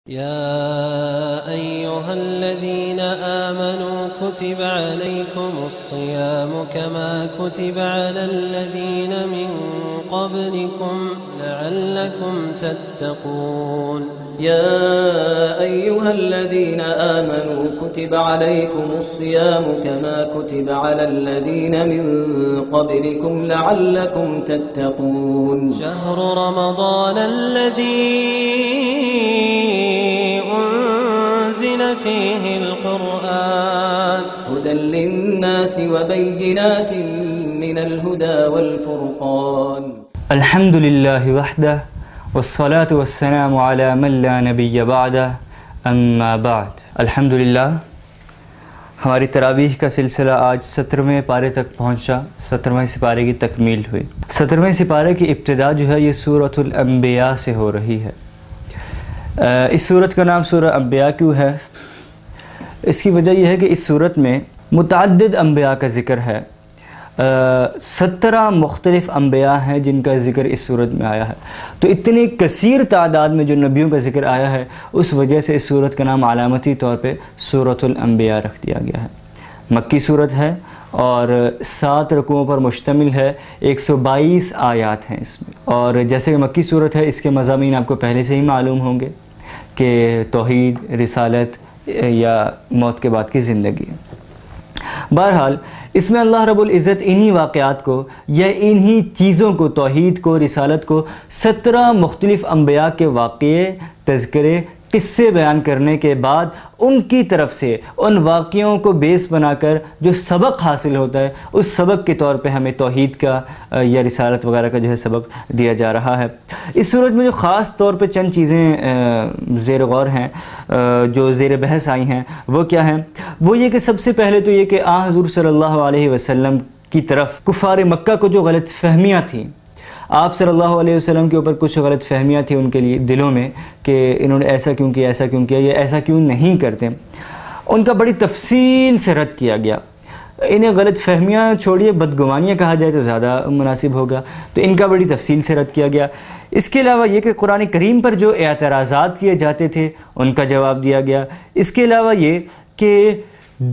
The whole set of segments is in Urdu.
يا أيها الذين آمنوا كتب عليكم الصيام كما كتب على الذين من قبلكم لعلكم تتقون. يا أيها الذين آمنوا كتب عليكم الصيام كما كتب على الذين من قبلكم لعلكم تتقون. شهر رمضان الذي أنزل فيه القرآن هدى للناس وبينات من الهدى والفرقان. الحمد لله وحده والصلاة والسلام على من لا نبی بعده اما بعد. الحمدللہ ہماری تراویح کا سلسلہ آج 17ویں پارے تک پہنچا. 17ویں سپارے کی تکمیل ہوئی. 17ویں سپارے کی ابتدا جو ہے یہ سورۃ الانبیاء سے ہو رہی ہے. اس سورت کا نام سورہ انبیاء کیوں ہے؟ اس کی وجہ یہ ہے کہ اس سورت میں متعدد انبیاء کا ذکر ہے. 17 مختلف انبیاء ہیں جن کا ذکر اس سورت میں آیا ہے. تو اتنی کثیر تعداد میں جو نبیوں کا ذکر آیا ہے اس وجہ سے اس سورت کا نام علامتی طور پہ سورۃ الانبیاء رکھ دیا گیا ہے. مکی سورت ہے اور 7 رکوعوں پر مشتمل ہے. 122 آیات ہیں اس میں. اور جیسے کہ مکی سورت ہے اس کے مضامین آپ کو پہلے سے ہی معلوم ہوں گے کہ توحید، رسالت یا موت کے بعد کی زندگی. بہرحال اس میں اللہ رب العزت انہی واقعات کو یا انہی چیزوں کو، توحید کو، رسالت کو 17 مختلف انبیاء کے واقعے، تذکرے، قصے بیان کرنے کے بعد ان کی طرف سے ان واقعوں کو بیس بنا کر جو سبق حاصل ہوتا ہے اس سبق کے طور پہ ہمیں توحید کا یا رسالت وغیرہ کا جو ہے سبق دیا جا رہا ہے. اس صورت میں جو خاص طور پہ چند چیزیں زیر غور ہیں، جو زیر بحث آئی ہیں، وہ کیا ہیں؟ وہ یہ کہ سب سے پہلے تو یہ کہ حضور صلی اللہ علیہ وسلم کی طرف کفار مکہ کو جو غلط فہمیاں تھیں، آپ صلی اللہ علیہ وسلم کے اوپر کچھ غلط فہمیاں تھیں ان کے لیے دلوں میں کہ انہوں نے ایسا کیوں کیا، ایسا کیوں کیا، یہ ایسا کیوں نہیں کرتے، ان کا بڑی تفصیل سے رد کیا گیا. انہیں غلط فہمیاں چھوڑیے، بدگمانیاں کہا جائے تو زیادہ مناسب ہوگا، تو ان کا بڑی تفصیل سے رد کیا گیا. اس کے علاوہ یہ کہ قرآن کریم پر جو اعتراضات کیے جاتے تھے ان کا جواب دیا گیا. اس کے علاوہ یہ کہ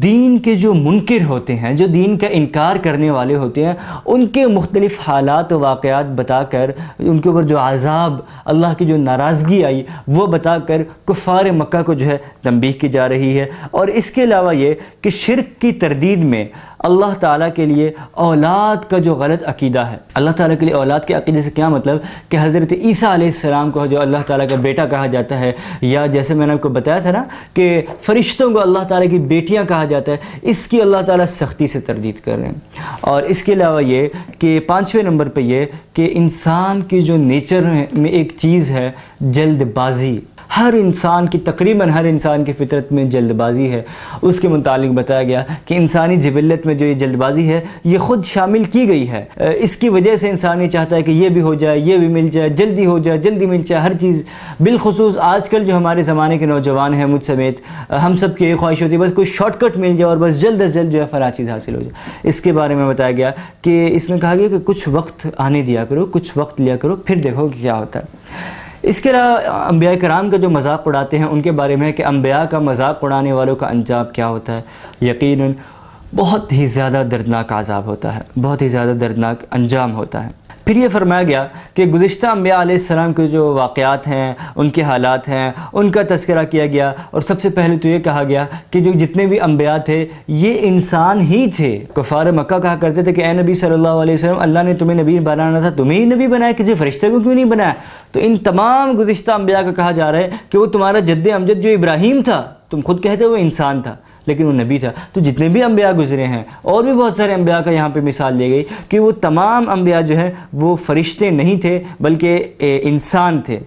دین کے جو منکر ہوتے ہیں، جو دین کا انکار کرنے والے ہوتے ہیں، ان کے مختلف حالات و واقعات بتا کر، ان کے اوپر جو عذاب، اللہ کی جو ناراضگی آئی وہ بتا کر کفار مکہ کو جو ہے تنبیہ کی جا رہی ہے. اور اس کے علاوہ یہ کہ شرک کی تردید میں اللہ تعالیٰ کے لیے اولاد کا جو غلط عقیدہ ہے، اللہ تعالیٰ کے لیے اولاد کے عقیدے سے کیا مطلب کہ حضرت عیسیٰ علیہ السلام کو جو اللہ تعالیٰ کا بیٹا کہا جاتا ہے، یا جیسے میں نے آپ کو بتایا تھا نا کہ فرشتوں کو اللہ تعالیٰ کی بیٹیاں کہا جاتا ہے، اس کی اللہ تعالیٰ سختی سے تردید کر رہے ہیں. اور اس کے علاوہ یہ کہ 5ویں نمبر پہ یہ کہ انسان کی جو نیچر میں ایک چیز ہے جلد بازی، ہر انسان کی، تقریباً ہر انسان کی فطرت میں جلد بازی ہے. اس کے متعلق بتایا گیا کہ انسانی جبلت میں جو یہ جلد بازی ہے یہ خود شامل کی گئی ہے. اس کی وجہ سے انسان یہ چاہتا ہے کہ یہ بھی ہو جائے، یہ بھی مل جائے، جلدی ہو جائے، جلدی مل جائے ہر چیز. بالخصوص آج کل جو ہمارے زمانے کے نوجوان ہیں، مجھ سمیت ہم سب کی یہ خواہش ہوتی ہے بس کوئی شارٹ کٹ مل جائے اور بس جلد از جلد جو ہے فلاں چیز حاصل ہو جائے. اس کے بارے میں بتایا گیا کہ اس میں کہا گیا کہ کچھ وقت آنے دیا کرو، کچھ وقت لیا کرو، پھر دیکھو کہ کیا ہوتا ہے. اس کے علاوہ انبیاء کرام کا جو مذاق اڑاتے ہیں ان کے بارے میں کہ انبیاء کا مذاق اڑانے والوں کا انجام کیا ہوتا ہے. یقیناً بہت ہی زیادہ دردناک عذاب ہوتا ہے، بہت ہی زیادہ دردناک انجام ہوتا ہے. پھر یہ فرمایا گیا کہ گزشتہ انبیاء علیہ السلام کے جو واقعات ہیں، ان کے حالات ہیں، ان کا تذکرہ کیا گیا. اور سب سے پہلے تو یہ کہا گیا کہ جو جتنے بھی انبیاء تھے یہ انسان ہی تھے. کفار مکہ کہا کرتے تھے کہ اے نبی صلی اللہ علیہ وسلم، اللہ نے تمہیں نبی بنانا تھا، تمہیں ہی نبی بنایا، کسی فرشتے کو کیوں نہیں بنایا؟ تو ان تمام گزشتہ انبیاء کا کہا جا رہا ہے کہ وہ تمہارا جد امجد جو ابراہیم تھا، تم خود کہتے وہ انسان تھا لیکن وہ نبی تھا. تو جتنے بھی انبیاء گزرے ہیں اور بھی بہت سارے انبیاء کا یہاں پہ مثال دی گئی کہ وہ تمام انبیاء جو ہیں وہ فرشتے نہیں تھے بلکہ انسان تھے.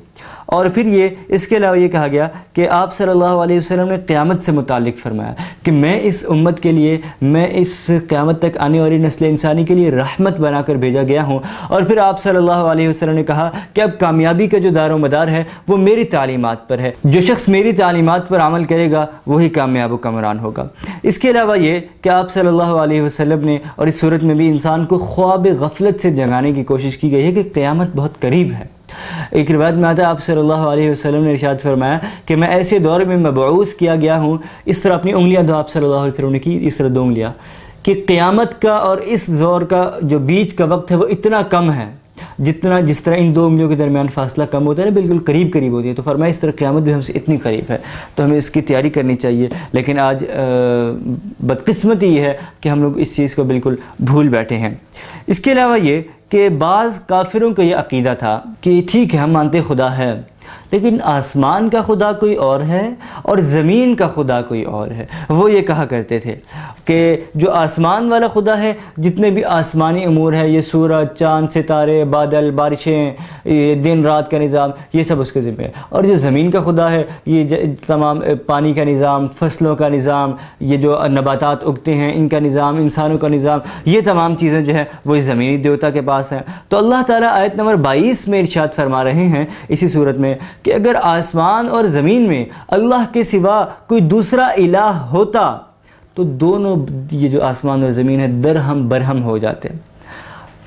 اور پھر یہ اس کے علاوہ یہ کہا گیا کہ آپ صلی اللہ علیہ وسلم نے قیامت سے متعلق فرمایا کہ میں اس امت کے لیے، میں اس قیامت تک آنے والی نسل انسانی کے لیے رحمت بنا کر بھیجا گیا ہوں. اور پھر آپ صلی اللہ علیہ وسلم نے کہا کہ اب کامیابی کا جو دار و مدار ہے وہ میری تعلیمات پر ہے، جو شخص میری تعلیمات پر عمل کرے گا وہی کامیاب و کامران ہوگا. اس کے علاوہ یہ کہ آپ صلی اللہ علیہ وسلم نے، اور اس صورت میں بھی انسان کو خواب غفلت سے جگانے کی کوشش کی گئی ہے کہ قیامت بہت قریب ہے. ایک روایت میں آتا ہے آپ صلی اللہ علیہ وسلم نے ارشاد فرمایا کہ میں ایسے دور میں مبعوث کیا گیا ہوں، اس طرح اپنی انگلیاں دو، آپ صلی اللہ علیہ وسلم نے کی اس طرح 2 انگلیاں، کہ قیامت کا اور اس دور کا جو بیچ کا وقت ہے وہ اتنا کم ہے جس طرح ان 2 انگلیوں کے درمیان فاصلہ کم ہوتا ہے نا، بالکل قریب قریب ہوتی ہے، تو فرمایا اس طرح قیامت بھی ہم سے اتنی قریب ہے، تو ہمیں اس کی تیاری کرنی چاہیے۔ لیکن آج بدقسمتی یہ ہے کہ ہم لوگ اس چیز کو بالکل بھول بیٹھے ہیں۔ اس کے علاوہ یہ کہ بعض کافروں کا یہ عقیدہ تھا کہ ٹھیک ہے ہم مانتے خدا ہے، لیکن آسمان کا خدا کوئی اور ہے اور زمین کا خدا کوئی اور ہے۔ وہ یہ کہا کرتے تھے کہ جو آسمان والا خدا ہے، جتنے بھی آسمانی امور ہے، یہ سورج، چاند، ستارے، بادل، بارشیں، یہ دن رات کا نظام، یہ سب اس کے ذمہ ہے، اور جو زمین کا خدا ہے، یہ تمام پانی کا نظام، فصلوں کا نظام، یہ جو نباتات اگتے ہیں ان کا نظام، انسانوں کا نظام، یہ تمام چیزیں جو ہے وہ زمینی دیوتا کے پاس ہیں۔ تو اللہ تعالیٰ آیت نمبر 22 میں ارشاد فرما رہے ہیں اسی صورت میں کہ اگر آسمان اور زمین میں اللہ کے سوا کوئی دوسرا الہ ہوتا تو دونوں یہ جو آسمان اور زمین ہے درہم برہم ہو جاتے۔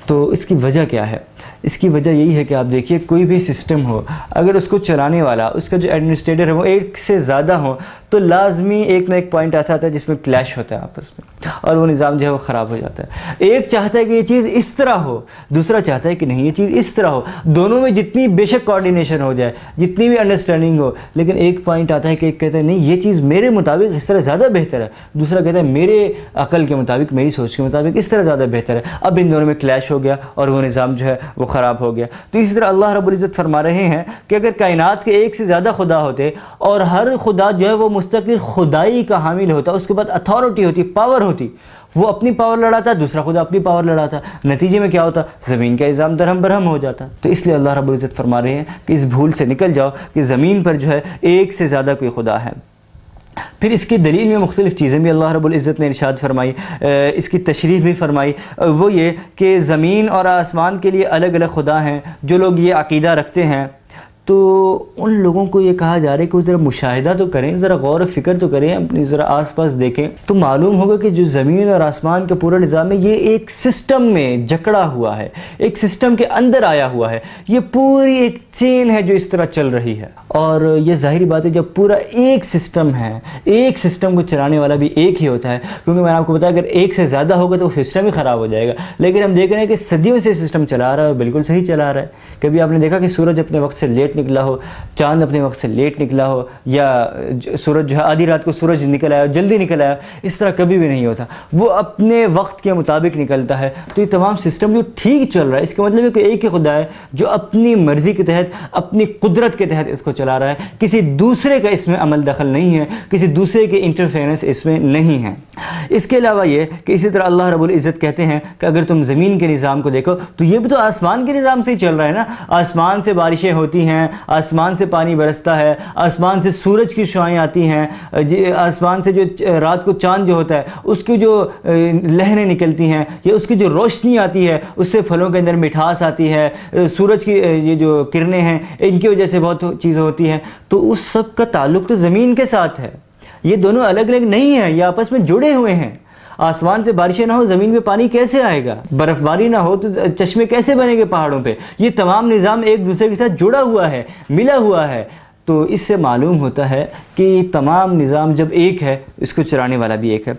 تو اس کی وجہ کیا ہے؟ اس کی وجہ یہی ہے کہ آپ دیکھیے کوئی بھی سسٹم ہو، اگر اس کو چلانے والا، اس کا جو ایڈمنسٹریٹر ہے وہ ایک سے زیادہ ہو تو لازمی ایک نہ ایک پوائنٹ ایسا آتا ہے جس میں کلیش ہوتا ہے آپس میں، اور وہ نظام جو ہے وہ خراب ہو جاتا ہے۔ ایک چاہتا ہے کہ یہ چیز اس طرح ہو، دوسرا چاہتا ہے کہ نہیں یہ چیز اس طرح ہو، دونوں میں جتنی بے شک کوارڈینیشن ہو جائے، جتنی بھی انڈرسٹینڈنگ ہو، لیکن ایک پوائنٹ آتا ہے کہ ایک کہتا ہے نہیں یہ چیز میرے مطابق اس طرح زیادہ بہتر ہے، دوسرا کہتا ہے میرے عقل کے مطابق، میری سوچ کے مطابق اس طرح زیادہ بہتر ہے۔ اب ان دونوں میں کلیش ہو گیا اور وہ نظام جو ہے وہ خراب ہو گیا۔ تو اسی طرح اللہ رب العزت فرما رہے ہیں کہ اگر کائنات کے ایک سے زیادہ خدا ہوتے اور ہر خدا جو ہے وہ مستقل خدائی کا حامل ہوتا، اس کے بعد اتھارٹی ہوتی، پاور ہوتی، وہ اپنی پاور لڑاتا، دوسرا خدا اپنی پاور لڑاتا، نتیجے میں کیا ہوتا؟ زمین کا نظام درہم برہم ہو جاتا۔ تو اس لیے اللہ رب العزت فرما رہے ہیں کہ اس بھول سے نکل جاؤ کہ زمین پر جو ہے ایک سے زیادہ کوئی خدا ہے۔ پھر اس کی دلیل میں مختلف چیزیں بھی اللہ رب العزت نے ارشاد فرمائی، اس کی تشریح بھی فرمائی، وہ یہ کہ زمین اور آسمان کے لیے الگ الگ خدا ہیں۔ جو لوگ یہ عقیدہ رکھتے ہیں تو ان لوگوں کو یہ کہا جا رہا ہے کہ وہ ذرا مشاہدہ تو کریں، ذرا غور و فکر تو کریں، اپنی ذرا آس پاس دیکھیں تو معلوم ہوگا کہ جو زمین اور آسمان کا پورا نظام ہے یہ ایک سسٹم میں جکڑا ہوا ہے، ایک سسٹم کے اندر آیا ہوا ہے، یہ پوری ایک چین ہے جو اس طرح چل رہی ہے۔ اور یہ ظاہری بات ہے جب پورا ایک سسٹم ہے، ایک سسٹم کو چلانے والا بھی ایک ہی ہوتا ہے، کیونکہ میں نے آپ کو بتایا اگر ایک سے زیادہ ہوگا تو وہ سسٹم ہی خراب ہو جائے گا۔ لیکن ہم دیکھ رہے ہیں کہ صدیوں سے سسٹم چلا رہا ہے، بالکل صحیح چلا رہا ہے۔ کبھی آپ نے دیکھا کہ سورج اپنے وقت سے لیٹ نکلا ہو، چاند اپنے وقت سے لیٹ نکلا ہو، یا سورج جو ہے آدھی رات کو سورج نکل آیا جلدی نکل آیا، اس طرح کبھی بھی نہیں ہوتا، وہ اپنے وقت کے مطابق نکلتا ہے۔ تو یہ تمام سسٹم جو ٹھیک چل رہا ہے، اس کا مطلب ہے کہ ایک ہی خدا ہے جو اپنی مرضی کے تحت، اپنی قدرت کے تحت اس کو چلا رہا ہے، کسی دوسرے کا اس میں عمل دخل نہیں ہے، کسی دوسرے کے انٹرفیرنس اس میں نہیں ہے۔ اس کے علاوہ یہ کہ اسی طرح اللہ رب العزت کہتے ہیں کہ اگر تم زمین کے نظام کو دیکھو تو یہ بھی تو آسمان کے نظام سے ہی چل رہا ہے نا، آسمان سے بارشیں ہوتی ہیں، آسمان سے پانی برستا ہے، آسمان سے سورج کی شعاعیں آتی ہیں، آسمان سے جو رات کو چاند جو ہوتا ہے اس کی جو لہریں نکلتی ہیں یا اس کی جو روشنی آتی ہے اس سے پھلوں کے اندر مٹھاس آتی ہے، سورج کی یہ جو کرنیں ہیں ان کی وجہ سے بہت چیزیں ہوتی ہیں، تو اس سب کا تعلق تو زمین کے ساتھ ہے۔ یہ دونوں الگ الگ نہیں ہیں، یہ آپس میں جڑے ہوئے ہیں۔ آسمان سے بارشیں نہ ہو زمین میں پانی کیسے آئے گا؟ برف باری نہ ہو تو چشمے کیسے بنے گے پہاڑوں پہ؟ یہ تمام نظام ایک دوسرے کے ساتھ جڑا ہوا ہے، ملا ہوا ہے۔ تو اس سے معلوم ہوتا ہے کہ تمام نظام جب ایک ہے اس کو چلانے والا بھی ایک ہے۔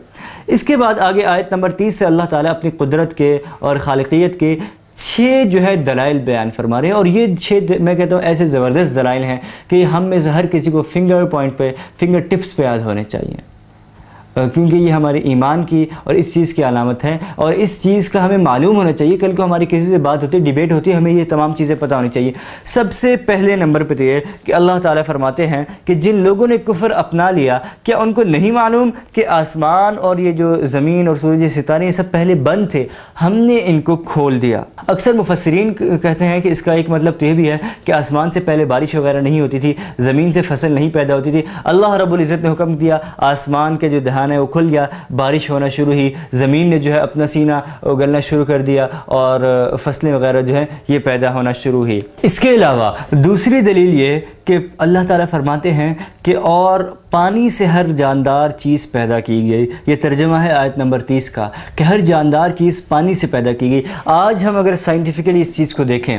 اس کے بعد آگے آیت نمبر 30 سے اللہ تعالیٰ اپنی قدرت کے اور خالقیت کے 6 جو ہے دلائل بیان فرما رہے ہیں، اور یہ 6 میں کہتا ہوں ایسے زبردست دلائل ہیں کہ ہم میں سے ہر کسی کو فنگر پوائنٹ پہ، فنگر ٹپس پہ یاد ہونے چاہیے، کیونکہ یہ ہمارے ایمان کی اور اس چیز کی علامت ہے، اور اس چیز کا ہمیں معلوم ہونا چاہیے۔ کل کو ہماری کسی سے بات ہوتی ہے، ڈیبیٹ ہوتی ہے، ہمیں یہ تمام چیزیں پتہ ہونی چاہیے۔ سب سے پہلے نمبر پہ تو یہ کہ اللہ تعالیٰ فرماتے ہیں کہ جن لوگوں نے کفر اپنا لیا کیا ان کو نہیں معلوم کہ آسمان اور یہ جو زمین اور سورج ستارے یہ سب پہلے بند تھے، ہم نے ان کو کھول دیا۔ اکثر مفسرین کہتے ہیں کہ اس کا ایک مطلب تو یہ بھی ہے کہ آسمان سے پہلے بارش وغیرہ نہیں ہوتی تھی، زمین سے فصل نہیں پیدا ہوتی تھی، اللہ رب العزت نے حکم دیا آسمان کے جو دہانے دہان ہے وہ کھل گیا، بارش ہونا شروع ہوئی، زمین نے جو ہے اپنا سینہ اگلنا شروع کر دیا اور فصلیں وغیرہ جو ہیں یہ پیدا ہونا شروع ہوئی۔ اس کے علاوہ دوسری دلیل یہ کہ اللہ تعالیٰ فرماتے ہیں کہ اور پانی سے ہر جاندار چیز پیدا کی گئی، یہ ترجمہ ہے آیت نمبر 30 کا کہ ہر جاندار چیز پانی سے پیدا کی گئی۔ آج ہم اگر سائنٹیفکلی اس چیز کو دیکھیں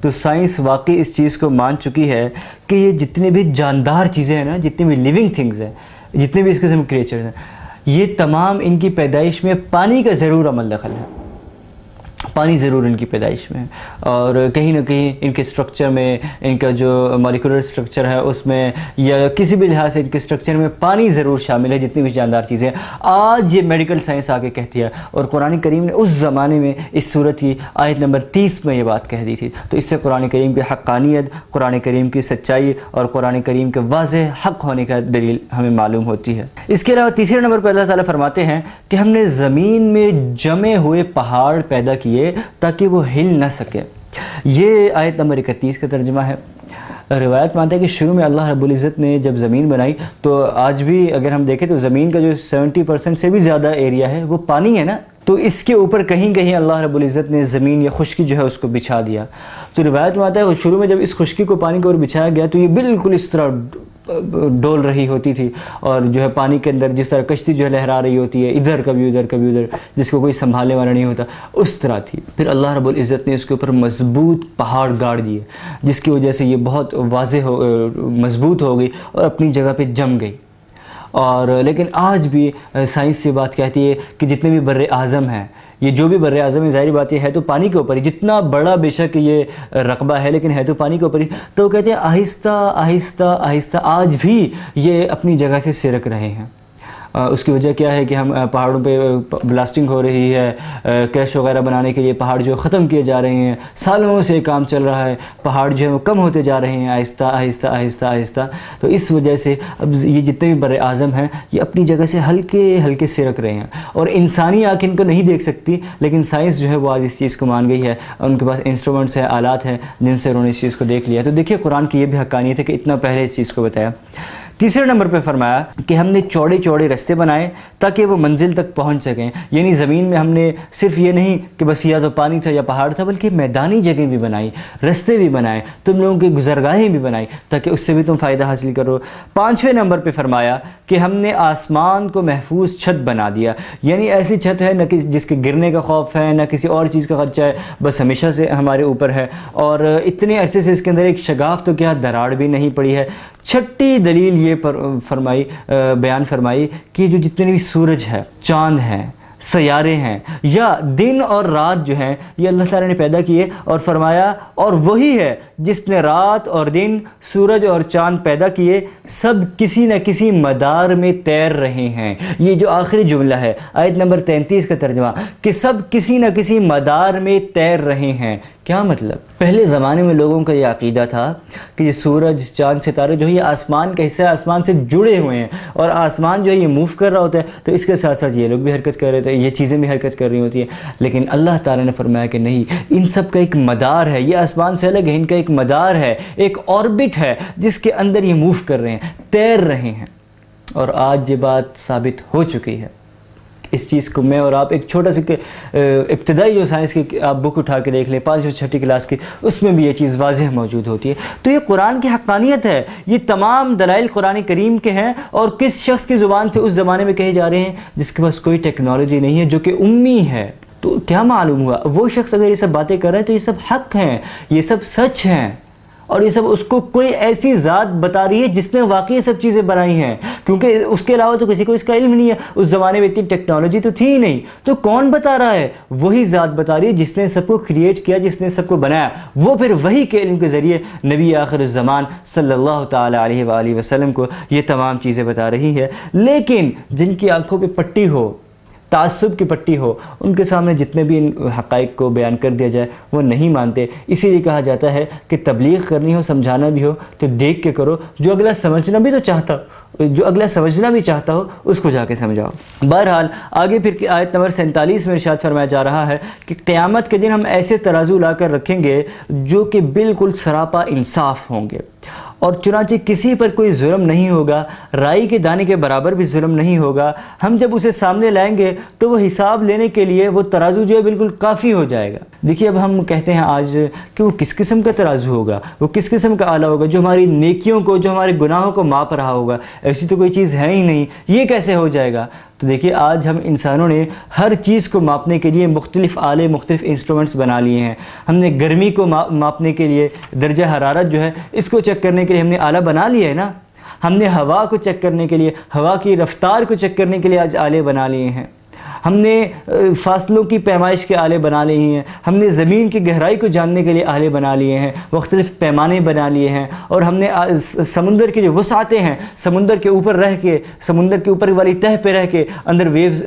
تو سائنس واقعی اس چیز کو مان چکی ہے کہ یہ جتنے بھی جاندار چیزیں ہیں نا، جتنے بھی لیونگ تھنگز ہیں، جتنے بھی اس قسم کے کریچرز ہیں، یہ تمام ان کی پیدائش میں پانی کا ضرور عمل دخل ہے، پانی ضرور ان کی پیدائش میں، اور کہیں نہ کہیں ان کے سٹرکچر میں، ان کا جو مالیکولر سٹرکچر ہے اس میں یا کسی بھی لحاظ سے ان کے سٹرکچر میں پانی ضرور شامل ہے، جتنی بھی جاندار چیزیں۔ آج یہ میڈیکل سائنس آگے کہتی ہے، اور قرآن کریم نے اس زمانے میں اس صورت کی آیت نمبر 30 میں یہ بات کہہ دی تھی۔ تو اس سے قرآن کریم کی حقانیت، قرآن کریم کی سچائی اور قرآن کریم کے واضح حق ہونے کا دلیل ہمیں معلوم ہوتی ہے۔ اس کے علاوہ تیسرے نمبر پر اللہ تعالیٰ فرماتے ہیں کہ ہم نے زمین میں جمے ہوئے پہاڑ پیدا کیے تاکہ وہ ہل نہ سکے۔ یہ آیت نمبر 31 کا ترجمہ ہے۔ روایت مانتا ہے کہ شروع میں اللہ رب العزت نے جب زمین بنائی تو آج بھی اگر ہم دیکھیں تو زمین کا جو 70% سے بھی زیادہ ایریا ہے وہ پانی ہے نا، تو اس کے اوپر کہیں کہیں اللہ رب العزت نے زمین یا خشکی جو ہے اس کو بچھا دیا۔ تو روایت میں آتا ہے شروع میں جب اس خشکی کو پانی کے اوپر بچھایا گیا تو یہ بالکل اس طرح ڈول رہی ہوتی تھی، اور جو ہے پانی کے اندر جس طرح کشتی جو ہے لہرا رہی ہوتی ہے، ادھر کبھی ادھر کبھی ادھر، جس کو کوئی سنبھالنے والا نہیں ہوتا، اس طرح تھی۔ پھر اللہ رب العزت نے اس کے اوپر مضبوط پہاڑ گاڑ دیے، جس کی وجہ سے یہ بہت واضح مضبوط ہو گئی اور اپنی جگہ پہ جم گئی۔ اور لیکن آج بھی سائنس یہ بات کہتی ہے کہ جتنے بھی بر اعظم ہیں، یہ جو بھی بر اعظم ہے، ظاہری بات یہ ہے تو پانی کے اوپر ہی، جتنا بڑا بے شک یہ رقبہ ہے لیکن ہے تو پانی کے اوپر ہی، تو وہ کہتے ہیں آہستہ آہستہ آہستہ آج بھی یہ اپنی جگہ سے سرک رہے ہیں۔ اس کی وجہ کیا ہے کہ ہم پہاڑوں پہ بلاسٹنگ ہو رہی ہے، کیش وغیرہ بنانے کے لیے پہاڑ جو ختم کیے جا رہے ہیں، سالوں سے کام چل رہا ہے، پہاڑ جو ہے وہ کم ہوتے جا رہے ہیں آہستہ آہستہ آہستہ آہستہ۔ تو اس وجہ سے اب یہ جتنے بھی بر اعظم ہیں یہ اپنی جگہ سے ہلکے ہلکے سرک رہے ہیں، اور انسانی آنکھ ان کو نہیں دیکھ سکتی، لیکن سائنس جو ہے وہ آج اس چیز کو مان گئی ہے، اور ان کے پاس انسٹرومنٹس ہیں، آلات ہیں جن سے انہوں نے اس چیز کو دیکھ لیا۔ تو دیکھیے قرآن کی یہ بھی حقانیت ہے کہ اتنا پہلے اس چیز کو بتایا۔ تیسرے نمبر پہ فرمایا کہ ہم نے چوڑے چوڑے رستے بنائے تاکہ وہ منزل تک پہنچ سکیں، یعنی زمین میں ہم نے صرف یہ نہیں کہ بس یا تو پانی تھا یا پہاڑ تھا، بلکہ میدانی جگہیں بھی بنائی، رستے بھی بنائے، تم لوگوں کی گزرگاہیں بھی بنائی تاکہ اس سے بھی تم فائدہ حاصل کرو۔ 5ویں نمبر پہ فرمایا کہ ہم نے آسمان کو محفوظ چھت بنا دیا، یعنی ایسی چھت ہے نہ جس کے گرنے کا خوف ہے، نہ کسی اور چیز کا خدشہ ہے، بس ہمیشہ سے ہمارے اوپر ہے، اور اتنے عرصے سے اس کے اندر ایک شگاف تو کیا دراڑ بھی نہیں پڑی ہے۔ چھٹی دلیل یہ بیان فرمائی کہ جو جتنے بھی سورج ہے، چاند ہیں، سیارے ہیں، یا دن اور رات جو ہیں یہ اللہ تعالیٰ نے پیدا کیے، اور فرمایا اور وہی ہے جس نے رات اور دن، سورج اور چاند پیدا کیے، سب کسی نہ کسی مدار میں تیر رہے ہیں۔ یہ جو آخری جملہ ہے آیت نمبر 33 کا ترجمہ کہ سب کسی نہ کسی مدار میں تیر رہے ہیں۔ کیا مطلب؟ پہلے زمانے میں لوگوں کا یہ عقیدہ تھا کہ یہ سورج، چاند، ستارے جو ہے یہ آسمان کا حصہ ہے، آسمان سے جڑے ہوئے ہیں، اور آسمان جو ہے یہ موو کر رہا ہوتا ہے، تو اس کے ساتھ ساتھ یہ لوگ بھی حرکت کر رہے تھے، یہ چیزیں بھی حرکت کر رہی ہوتی ہیں۔ لیکن اللہ تعالیٰ نے فرمایا کہ نہیں، ان سب کا ایک مدار ہے، یہ آسمان سے الگ ہے، ان کا ایک مدار ہے، ایک آربٹ ہے جس کے اندر یہ موو کر رہے ہیں، تیر رہے ہیں۔ اور آج یہ بات ثابت ہو چکی ہے۔ اس چیز کو میں اور آپ ایک چھوٹا سا ابتدائی جو سائنس کی آپ بک اٹھا کے دیکھ لیں 5ویں 6ٹھی کلاس کی، اس میں بھی یہ چیز واضح موجود ہوتی ہے۔ تو یہ قرآن کی حقانیت ہے، یہ تمام دلائل قرآن کریم کے ہیں، اور کس شخص کی زبان سے اس زمانے میں کہے جا رہے ہیں جس کے پاس کوئی ٹیکنالوجی نہیں ہے، جو کہ امی ہے۔ تو کیا معلوم ہوا وہ شخص اگر یہ سب باتیں کر رہے ہیں تو یہ سب حق ہیں، یہ سب سچ ہیں، اور یہ سب اس کو کوئی ایسی ذات بتا رہی ہے جس نے واقعی یہ سب چیزیں بنائی ہیں، کیونکہ اس کے علاوہ تو کسی کو اس کا علم نہیں ہے۔ اس زمانے میں اتنی ٹیکنالوجی تو تھی ہی نہیں، تو کون بتا رہا ہے؟ وہی ذات بتا رہی ہے جس نے سب کو کریٹ کیا، جس نے سب کو بنایا، وہ پھر وہی کے علم کے ذریعے نبی آخر الزمان صلی اللہ تعالیٰ علیہ وآلہ وسلم کو یہ تمام چیزیں بتا رہی ہے۔ لیکن جن کی آنکھوں پہ پٹی ہو، تعصب کی پٹی ہو، ان کے سامنے جتنے بھی ان حقائق کو بیان کر دیا جائے وہ نہیں مانتے۔ اسی لیے کہا جاتا ہے کہ تبلیغ کرنی ہو، سمجھانا بھی ہو تو دیکھ کے کرو، جو اگلا سمجھنا بھی چاہتا ہو اس کو جا کے سمجھاؤ۔ بہرحال آگے پھر آیت نمبر 47 میں ارشاد فرمایا جا رہا ہے کہ قیامت کے دن ہم ایسے ترازو لا کر رکھیں گے جو کہ بالکل سراپا انصاف ہوں گے، اور چنانچہ کسی پر کوئی ظلم نہیں ہوگا، رائی کے دانے کے برابر بھی ظلم نہیں ہوگا۔ ہم جب اسے سامنے لائیں گے تو وہ حساب لینے کے لیے وہ ترازو جو ہے بالکل کافی ہو جائے گا۔ دیکھیے اب ہم کہتے ہیں آج کہ وہ کس قسم کا ترازو ہوگا، وہ کس قسم کا آلہ ہوگا جو ہماری نیکیوں کو، جو ہمارے گناہوں کو ماپ رہا ہوگا؟ ایسی تو کوئی چیز ہے ہی نہیں، یہ کیسے ہو جائے گا؟ تو دیکھیے آج ہم انسانوں نے ہر چیز کو ماپنے کے لیے مختلف آلے، مختلف انسٹرومنٹس بنا لیے ہیں۔ ہم نے گرمی کو ماپنے کے لیے، درجہ حرارت جو ہے اس کو چیک کرنے کے لیے ہم نے آلہ بنا لیا ہے نا۔ ہم نے ہوا کو چیک کرنے کے لیے، ہوا کی رفتار کو چیک کرنے کے لیے آج آلے بنا لیے ہیں۔ ہم نے فاصلوں کی پیمائش کے آلے بنا لیے ہیں۔ ہم نے زمین کی گہرائی کو جاننے کے لیے آلے بنا لیے ہیں، مختلف پیمانے بنا لیے ہیں۔ اور ہم نے سمندر کی جو وسعتیں ہیں، سمندر کے اوپر رہ کے، سمندر کے اوپر والی تہہ پہ رہ کے اندر ویوز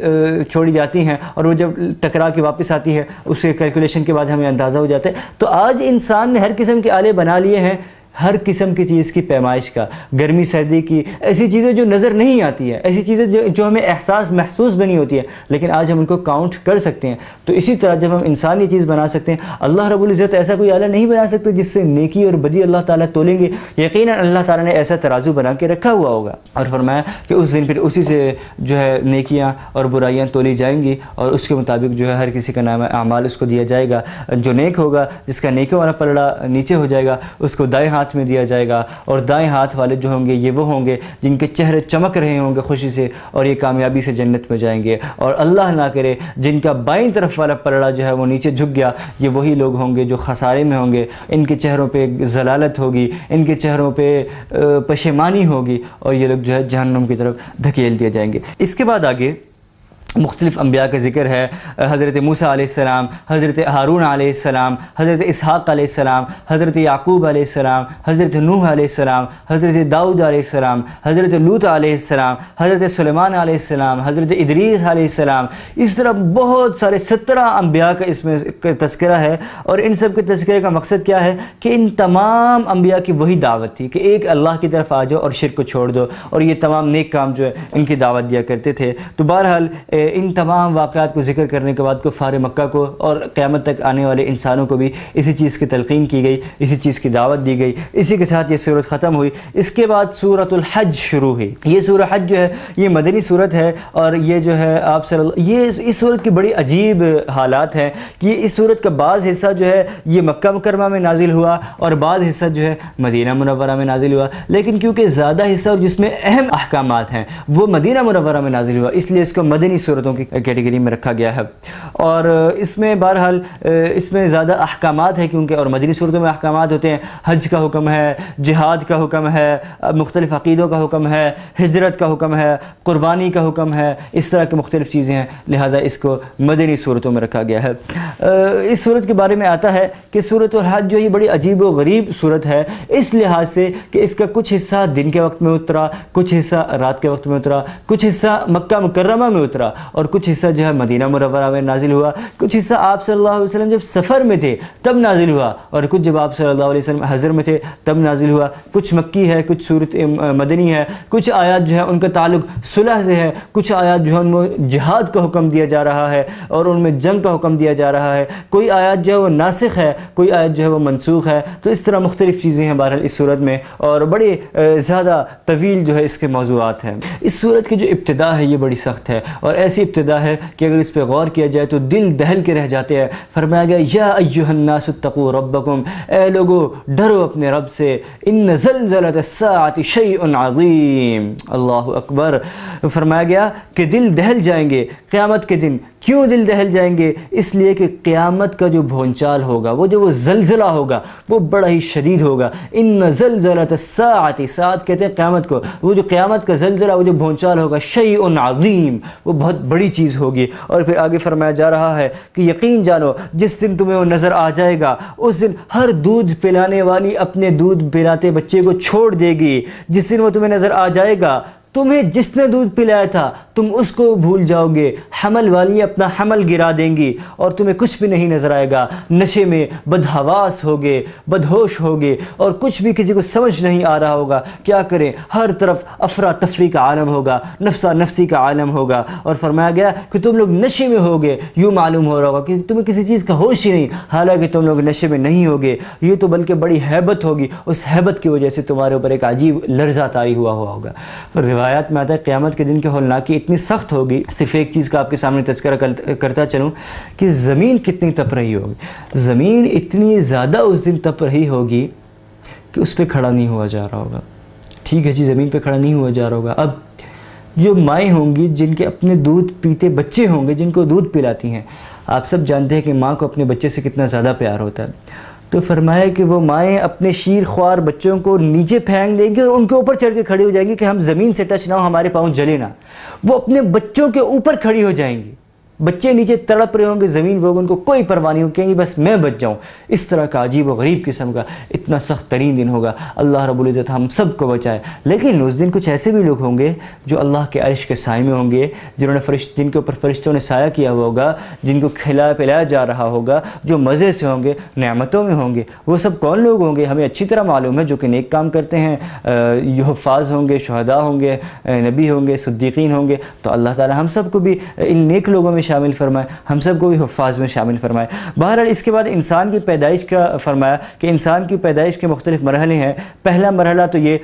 چھوڑی جاتی ہیں، اور وہ جب ٹکرا کے واپس آتی ہے اس کے کیلکولیشن کے بعد ہمیں اندازہ ہو جاتا ہے۔ تو آج انسان نے ہر قسم کے آلے بنا لیے ہیں، ہر قسم کی چیز کی پیمائش کا، گرمی سردی کی، ایسی چیزیں جو نظر نہیں آتی ہے، ایسی چیزیں جو ہمیں محسوس بنی ہوتی ہے، لیکن آج ہم ان کو کاؤنٹ کر سکتے ہیں۔ تو اسی طرح جب ہم انسان یہ چیز بنا سکتے ہیں، اللہ رب العزت ایسا کوئی آلہ نہیں بنا سکتے جس سے نیکی اور بدی اللہ تعالیٰ تولیں گے۔ یقیناً اللہ تعالیٰ نے ایسا ترازو بنا کے رکھا ہوا ہوگا، اور فرمایا کہ اس دن پھر اسی سے جو ہے نیکیاں اور برائیاں تولی جائیں گی، اور اس کے مطابق جو ہے ہر کسی کا نام اعمال اس کو دیا جائے گا۔ جو نیک ہوگا، جس کا نیکوں والا پلڑا نیچے ہو جائے گا، اس کو دائیں ہاتھ میں دیا جائے گا، اور دائیں ہاتھ والے جو ہوں گے یہ وہ ہوں گے جن کے چہرے چمک رہے ہوں گے خوشی سے، اور یہ کامیابی سے جنت میں جائیں گے۔ اور اللہ نہ کرے جن کا بائیں طرف والا پلڑا جو ہے وہ نیچے جھک گیا، یہ وہی لوگ ہوں گے جو خسارے میں ہوں گے، ان کے چہروں پہ ضلالت ہوگی، ان کے چہروں پہ پشیمانی ہوگی، اور یہ لوگ جو ہے جہنم کی طرف دھکیل دیے جائیں گے۔ اس کے بعد آگے مختلف انبیاء کا ذکر ہے۔ حضرت موسیٰ علیہ السلام، حضرت ہارون علیہ السلام، حضرت اسحاق علیہ السلام، حضرت یعقوب علیہ السلام، حضرت نوح علیہ السلام، حضرت داؤد علیہ السلام، حضرت لوط علیہ السلام، حضرت سلیمان علیہ السلام، حضرت ادریس علیہ السلام۔ اس طرح بہت سارے 17 انبیاء کا اس میں تذکرہ ہے، اور ان سب کے تذکرے کا مقصد کیا ہے کہ ان تمام انبیاء کی وہی دعوت تھی کہ ایک اللہ کی طرف آ جاؤ اور شرک کو چھوڑ دو، اور یہ تمام نیک کام جو ہے ان کی دعوت دیا کرتے تھے۔ تو بہرحال ان تمام واقعات کو ذکر کرنے کے بعد کفار مکہ کو اور قیامت تک آنے والے انسانوں کو بھی اسی چیز کی تلقین کی گئی، اسی چیز کی دعوت دی گئی۔ اسی کے ساتھ یہ سورت ختم ہوئی۔ اس کے بعد سورۃ الحج شروع ہوئی۔ یہ سورہ حج جو ہے یہ مدنی سورت ہے، اور یہ جو ہے آپ صلی اللہ، یہ اس سورت کی بڑی عجیب حالات ہیں کہ اس سورت کا بعض حصہ جو ہے یہ مکہ مکرمہ میں نازل ہوا، اور بعض حصہ جو ہے مدینہ منورہ میں نازل ہوا، لیکن کیونکہ زیادہ حصہ اور جس میں اہم احکامات ہیں وہ مدینہ منورہ میں نازل ہوا، اس لیے اس کو مدنی سورتوں کی کیٹیگری میں رکھا گیا ہے۔ اور اس میں بہرحال اس میں زیادہ احکامات ہیں، کیونکہ اور مدنی صورتوں میں احکامات ہوتے ہیں، حج کا حکم ہے، جہاد کا حکم ہے، مختلف عقیدوں کا حکم ہے، ہجرت کا حکم ہے، قربانی کا حکم ہے، اس طرح کی مختلف چیزیں ہیں، لہذا اس کو مدنی صورتوں میں رکھا گیا ہے۔ اس صورت کے بارے میں آتا ہے کہ سورۃ الحج جو یہ بڑی عجیب و غریب صورت ہے، اس لحاظ سے کہ اس کا کچھ حصہ دن کے وقت میں اترا، کچھ حصہ رات کے وقت میں اترا، کچھ حصہ مکہ مکرمہ میں اترا، اور کچھ حصہ جو ہے مدینہ منورہ میں نازل ہوا، کچھ حصہ آپ صلی اللہ علیہ وسلم جب سفر میں تھے تب نازل ہوا، اور کچھ جب آپ صلی اللہ علیہ وسلم حضر میں تھے تب نازل ہوا۔ کچھ مکی ہے، کچھ صورت مدنی ہے، کچھ آیات جو ہے ان کا تعلق صلح سے ہے، کچھ آیات جو ہے ان میں جہاد کا حکم دیا جا رہا ہے اور ان میں جنگ کا حکم دیا جا رہا ہے، کوئی آیات جو ہے وہ ناسخ ہے، کوئی آیات جو ہے وہ منسوخ ہے۔ تو اس طرح مختلف چیزیں ہیں بہرحال اس صورت میں، اور بڑے زیادہ طویل جو ہے اس کے موضوعات ہیں۔ اس صورت کی جو ابتدا ہے یہ بڑی سخت ہے، اور ایسی ابتدا ہے کہ اگر اس پہ غور کیا جائے تو دل دہل کے رہ جاتے ہیں۔ فرمایا گیا یا ایھا الناس اتقوا ربکم، اے لوگو ڈرو اپنے رب سے، ان زلزلۃ الساعۃ شیء عظیم۔ اللہ اکبر۔ فرمایا گیا کہ دل دہل جائیں گے قیامت کے دن۔ کیوں دل دہل جائیں گے؟ اس لیے کہ قیامت کا جو بھونچال ہوگا، وہ زلزلہ ہوگا وہ بڑا ہی شدید ہوگا۔ ان زلزلۃ الساعۃ، ساعت کہتے ہیں قیامت کو، وہ جو قیامت کا زلزلہ، وہ جو بھونچال ہوگا، شیء عظیم، وہ بہت بڑی چیز ہوگی۔ اور پھر آگے فرمایا جا رہا ہے کہ یقین جانو جس دن تمہیں وہ نظر آ جائے گا، اس دن ہر دودھ پلانے والی اپنے دودھ پلاتے بچے کو چھوڑ دے گی۔ جس دن وہ تمہیں نظر آ جائے گا تمہیں جس نے دودھ پلایا تھا تم اس کو بھول جاؤ گے، حمل والی اپنا حمل گرا دیں گی اور تمہیں کچھ بھی نہیں نظر آئے گا، نشے میں بدحواس ہوگے، بدہوش ہوگے اور کچھ بھی کسی کو سمجھ نہیں آ رہا ہوگا، کیا کریں، ہر طرف افراتفری کا عالم ہوگا، نفسا نفسی کا عالم ہوگا۔ اور فرمایا گیا کہ تم لوگ نشے میں ہوگے، یوں معلوم ہو رہا ہوگا کہ تمہیں کسی چیز کا ہوش ہی نہیں، حالانکہ تم لوگ نشے میں نہیں ہوگے، یہ تو بلکہ بڑی ہیبت ہوگی، اس ہیبت کی وجہ سے تمہارے اوپر ایک عجیب لرزہ طاری ہوا ہوگا۔ روایات میں آتا ہے قیامت کے دن کی ہولناکی اتنی سخت ہوگی، صرف ایک چیز کا آپ کے سامنے تذکرہ کرتا چلوں کہ زمین کتنی تپ رہی ہوگی، زمین اتنی زیادہ اس دن تپ رہی ہوگی کہ اس پہ کھڑا نہیں ہوا جا رہا ہوگا۔ ٹھیک ہے جی، زمین پہ کھڑا نہیں ہوا جا رہا ہوگا۔ اب جو مائیں ہوں گی جن کے اپنے دودھ پیتے بچے ہوں گے، جن کو دودھ پلاتی ہیں، آپ سب جانتے ہیں کہ ماں کو اپنے بچے سے کتنا زیادہ پیار ہوتا ہے، تو فرمایا کہ وہ مائیں اپنے شیر خوار بچوں کو نیچے پھینک دیں گے، ان کے اوپر چڑھ کے کھڑی ہو جائیں گی کہ ہم زمین سے ٹچ نہ ہو، ہمارے پاؤں جلے نہ۔ وہ اپنے بچوں کے اوپر کھڑی ہو جائیں گی، بچے نیچے تڑپ رہے ہوں گے، زمین لوگ ان کو کوئی پرواہ نہیں ہو، کہیں گے بس میں بچ جاؤں۔ اس طرح کا عجیب و غریب قسم کا اتنا سخت ترین دن ہوگا، اللہ رب العزت ہم سب کو بچائے۔ لیکن اس دن کچھ ایسے بھی لوگ ہوں گے جو اللہ کے عرش کے سائے میں ہوں گے، جنہوں نے جن کے اوپر فرشتوں نے سایہ کیا ہوا ہوگا، جن کو کھلایا پلایا جا رہا ہوگا، جو مزے سے ہوں گے، نعمتوں میں ہوں گے۔ وہ سب کون لوگ ہوں گے؟ ہمیں اچھی طرح معلوم ہے، جو کہ نیک کام کرتے ہیں، یہ حفاظ ہوں گے، شہداء ہوں گے، نبی ہوں گے، صدیقین ہوں گے۔ تو اللہ تعالی ہم سب کو بھی ان نیک لوگوں میں شامل فرمائے، ہم سب کو بھی حفاظ میں شامل فرمائے۔ بہرحال اس کے بعد انسان کی پیدائش کا فرمایا کہ انسان کی پیدائش کے مختلف مرحلے ہیں۔ پہلا مرحلہ تو یہ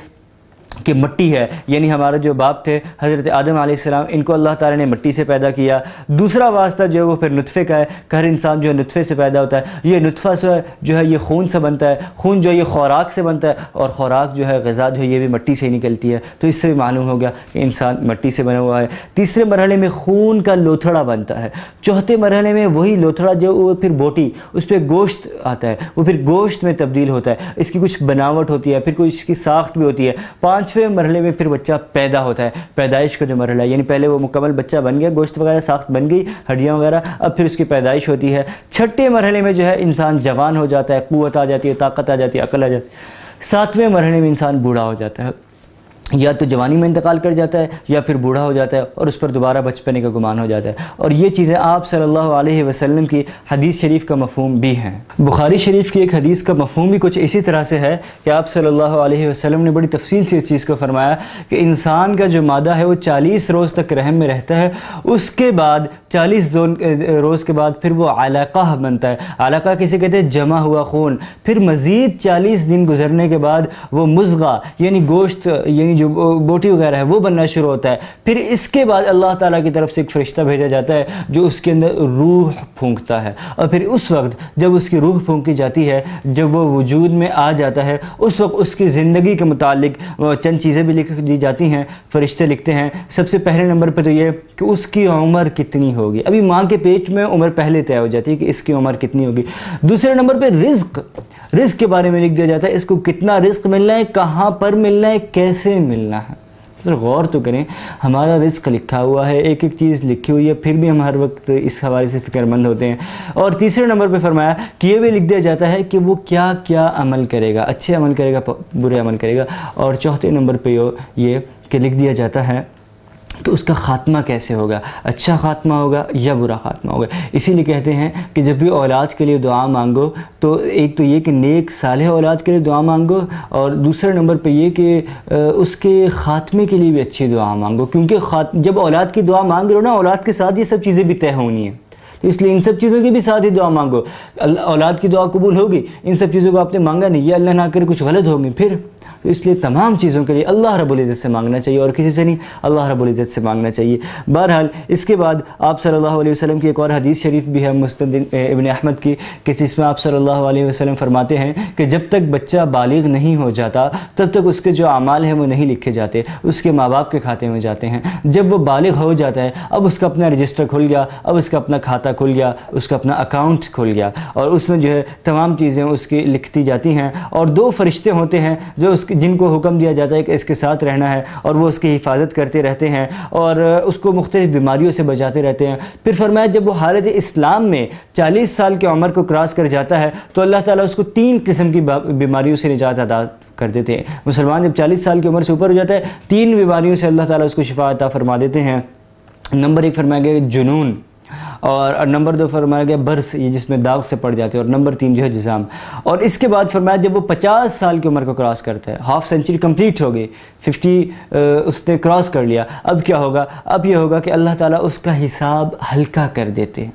کہ مٹی ہے، یعنی ہمارا جو باپ تھے حضرت آدم علیہ السلام، ان کو اللہ تعالیٰ نے مٹی سے پیدا کیا۔ دوسرا واسطہ جو ہے وہ پھر نطفے کا ہے، کہ ہر انسان جو ہے نطفے سے پیدا ہوتا ہے۔ یہ نطفہ جو ہے یہ خون سے بنتا ہے، خون جو ہے یہ خوراک سے بنتا ہے، اور خوراک جو ہے غذا جو ہے یہ بھی مٹی سے ہی نکلتی ہے۔ تو اس سے بھی معلوم ہو گیا کہ انسان مٹی سے بنا ہوا ہے۔ تیسرے مرحلے میں خون کا لوتھڑا بنتا ہے۔ چوتھے مرحلے میں وہی لوتھڑا جو وہ پھر بوٹی، اس پہ گوشت آتا ہے، وہ پھر گوشت میں تبدیل ہوتا ہے، اس کی کچھ بناوٹ ہوتی ہے، پھر کوئی اس کی ساخت بھی ہوتی ہے۔ پانچویں مرحلے میں پھر بچہ پیدا ہوتا ہے، پیدائش کا جو مرحلہ ہے، یعنی پہلے وہ مکمل بچہ بن گیا، گوشت وغیرہ ساخت بن گئی، ہڈیاں وغیرہ، اب پھر اس کی پیدائش ہوتی ہے۔ چھٹے مرحلے میں جو ہے انسان جوان ہو جاتا ہے، قوت آ جاتی ہے، طاقت آ جاتی ہے، عقل آ جاتی ہے۔ ساتویں مرحلے میں انسان بوڑھا ہو جاتا ہے، یا تو جوانی میں انتقال کر جاتا ہے یا پھر بوڑھا ہو جاتا ہے، اور اس پر دوبارہ بچپنے کا گمان ہو جاتا ہے۔ اور یہ چیزیں آپ صلی اللہ علیہ وسلم کی حدیث شریف کا مفہوم بھی ہیں۔ بخاری شریف کی ایک حدیث کا مفہوم بھی کچھ اسی طرح سے ہے کہ آپ صلی اللہ علیہ وسلم نے بڑی تفصیل سے اس چیز کو فرمایا کہ انسان کا جو مادہ ہے وہ 40 روز تک رحم میں رہتا ہے، اس کے بعد 40 روز کے بعد پھر وہ علقہ بنتا ہے۔ علقہ کسے کہتے ہیں؟ جمع ہوا خون۔ پھر مزید 40 دن گزرنے کے بعد وہ مضغہ یعنی گوشت، یعنی جو بوٹی وغیرہ ہے وہ بننا شروع ہوتا ہے۔ پھر اس کے بعد اللہ تعالیٰ کی طرف سے ایک فرشتہ بھیجا جاتا ہے جو اس کے اندر روح پھونکتا ہے، اور پھر اس وقت جب اس کی روح پھونکی جاتی ہے، جب وہ وجود میں آ جاتا ہے، اس وقت اس کی زندگی کے متعلق چند چیزیں بھی لکھ دی جاتی ہیں، فرشتے لکھتے ہیں۔ سب سے پہلے نمبر پہ تو یہ کہ اس کی عمر کتنی ہوگی، ابھی ماں کے پیٹ میں عمر پہلے طے ہو جاتی ہے کہ اس کی عمر کتنی ہوگی۔ دوسرے نمبر پہ رزق کے بارے میں لکھ دیا جاتا ہے، اس کو کتنا رزق ملنا ہے، کہاں پر ملنا ہے، کیسے ملنا ہے۔ غور تو کریں، ہمارا رزق لکھا ہوا ہے، ایک ایک چیز لکھی ہوئی ہے، پھر بھی ہم ہر وقت اس حوالے سے فکر مند ہوتے ہیں۔ اور تیسرے نمبر پہ فرمایا کہ یہ بھی لکھ دیا جاتا ہے کہ وہ کیا کیا عمل کرے گا، اچھے عمل کرے گا، برے عمل کرے گا۔ اور چوتھے نمبر پہ یہ کہ لکھ دیا جاتا ہے تو اس کا خاتمہ کیسے ہوگا، اچھا خاتمہ ہوگا یا برا خاتمہ ہوگا۔ اسی لیے کہتے ہیں کہ جب بھی اولاد کے لیے دعا مانگو تو ایک تو یہ کہ نیک صالح اولاد کے لیے دعا مانگو، اور دوسرے نمبر پہ یہ کہ اس کے خاتمے کے لیے بھی اچھی دعا مانگو، کیونکہ جب اولاد کی دعا مانگ رہے ہو نا، اولاد کے ساتھ یہ سب چیزیں بھی طے ہونی ہیں، تو اس لیے ان سب چیزوں کی بھی ساتھ ہی دعا مانگو۔ اولاد کی دعا قبول ہوگی، ان سب چیزوں کو آپ نے مانگا نہیں، یہ اللہ نہ کرے کچھ غلط ہوگی پھر، تو اس لیے تمام چیزوں کے لیے اللہ رب العزت سے مانگنا چاہیے، اور کسی سے نہیں، اللہ رب العزت سے مانگنا چاہیے۔ بہرحال اس کے بعد آپ صلی اللہ علیہ وسلم کی ایک اور حدیث شریف بھی ہے مسند ابن احمد کی، کہ جس میں آپ صلی اللہ علیہ وسلم فرماتے ہیں کہ جب تک بچہ بالغ نہیں ہو جاتا تب تک اس کے جو اعمال ہیں وہ نہیں لکھے جاتے، اس کے ماں باپ کے کھاتے میں جاتے ہیں۔ جب وہ بالغ ہو جاتا ہے، اب اس کا اپنا رجسٹر کھل گیا، اب اس کا اپنا کھاتا کھل گیا، اس کا اپنا اکاؤنٹ کھل گیا، اور اس میں جو ہے تمام چیزیں اس کی لکھتی جاتی ہیں، اور 2 فرشتے ہوتے ہیں جو جن کو حکم دیا جاتا ہے کہ اس کے ساتھ رہنا ہے، اور وہ اس کی حفاظت کرتے رہتے ہیں اور اس کو مختلف بیماریوں سے بچاتے رہتے ہیں۔ پھر فرمایا جب وہ حالت اسلام میں 40 سال کی عمر کو کراس کر جاتا ہے تو اللہ تعالیٰ اس کو 3 قسم کی بیماریوں سے نجات عطا کر دیتے ہیں۔ مسلمان جب 40 سال کی عمر سے اوپر ہو جاتا ہے 3 بیماریوں سے اللہ تعالیٰ اس کو شفا عطا فرما دیتے ہیں۔ نمبر 1 فرمایا گیا جنون، اور نمبر 2 فرمایا گیا برس، یہ جس میں داغ سے پڑ جاتے ہیں، اور نمبر 3 جو ہے جزام۔ اور اس کے بعد فرمایا جب وہ 50 سال کی عمر کو کراس کرتا ہے، ہاف سینچری کمپلیٹ ہو گئی، 50 اس نے کراس کر لیا، اب کیا ہوگا؟ اب یہ ہوگا کہ اللہ تعالیٰ اس کا حساب ہلکا کر دیتے ہیں،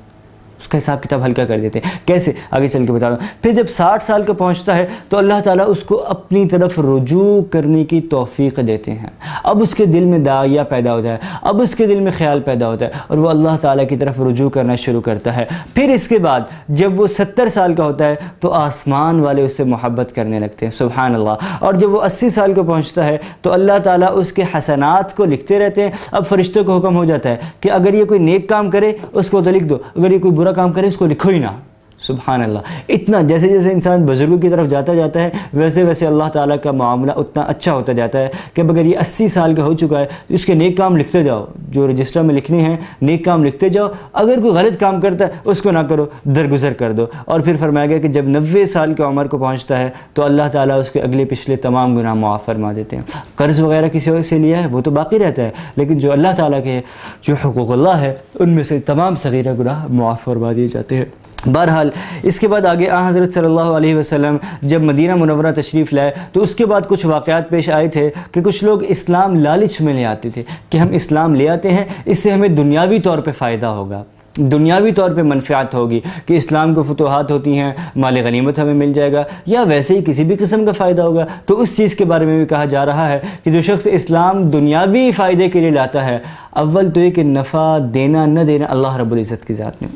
اس کا حساب کتاب ہلکا کر دیتے ہیں۔ کیسے؟ آگے چل کے بتا دوں۔ پھر جب 60 سال کا پہنچتا ہے تو اللہ تعالیٰ اس کو اپنی طرف رجوع کرنے کی توفیق دیتے ہیں۔ اب اس کے دل میں داعیہ پیدا ہوتا ہے، اب اس کے دل میں خیال پیدا ہوتا ہے، اور وہ اللہ تعالیٰ کی طرف رجوع کرنا شروع کرتا ہے۔ پھر اس کے بعد جب وہ 70 سال کا ہوتا ہے تو آسمان والے اس سے محبت کرنے لگتے ہیں، سبحان اللہ۔ اور جب وہ 80 سال کو پہنچتا ہے تو اللہ تعالیٰ اس کے حسنات کو لکھتے رہتے ہیں۔ اب فرشتوں کو حکم ہو جاتا ہے کہ اگر یہ کوئی نیک کام کرے اس کو تو لکھ دو، اگر یہ کوئی برا کام کرے اس کو لکھو ہی نہ، سبحان اللہ۔ اتنا جیسے جیسے انسان بزرگوں کی طرف جاتا ہے ویسے ویسے اللہ تعالیٰ کا معاملہ اتنا اچھا ہوتا جاتا ہے کہ اب اگر یہ 80 سال کا ہو چکا ہے تو اس کے نیک کام لکھتے جاؤ، جو رجسٹر میں لکھنے ہیں نیک کام لکھتے جاؤ، اگر کوئی غلط کام کرتا ہے اس کو نہ کرو، درگزر کر دو۔ اور پھر فرمایا گیا کہ جب 90 سال کی عمر کو پہنچتا ہے تو اللہ تعالیٰ اس کے اگلے پچھلے تمام گناہ معاف فرما دیتے ہیں۔ قرض وغیرہ کسی اور سے لیا ہے وہ تو باقی رہتا ہے، لیکن جو اللہ تعالیٰ کے جو حقوق اللہ ہے ان میں سے تمام صغیرہ گناہ معاف فرما دیے جاتے ہیں۔ بہرحال اس کے بعد آگے حضرت صلی اللہ علیہ وسلم جب مدینہ منورہ تشریف لائے تو اس کے بعد کچھ واقعات پیش آئے تھے کہ کچھ لوگ اسلام لالچ میں لے آتے تھے کہ ہم اسلام لے آتے ہیں، اس سے ہمیں دنیاوی طور پہ فائدہ ہوگا، دنیاوی طور پہ منفعت ہوگی، کہ اسلام کو فتوحات ہوتی ہیں، مال غنیمت ہمیں مل جائے گا، یا ویسے ہی کسی بھی قسم کا فائدہ ہوگا۔ تو اس چیز کے بارے میں بھی کہا جا رہا ہے کہ جو شخص اسلام دنیاوی فائدے کے لیے لاتا ہے، اول تو یہ کہ نفع دینا نہ دینا اللہ رب العزت کی ذات میں،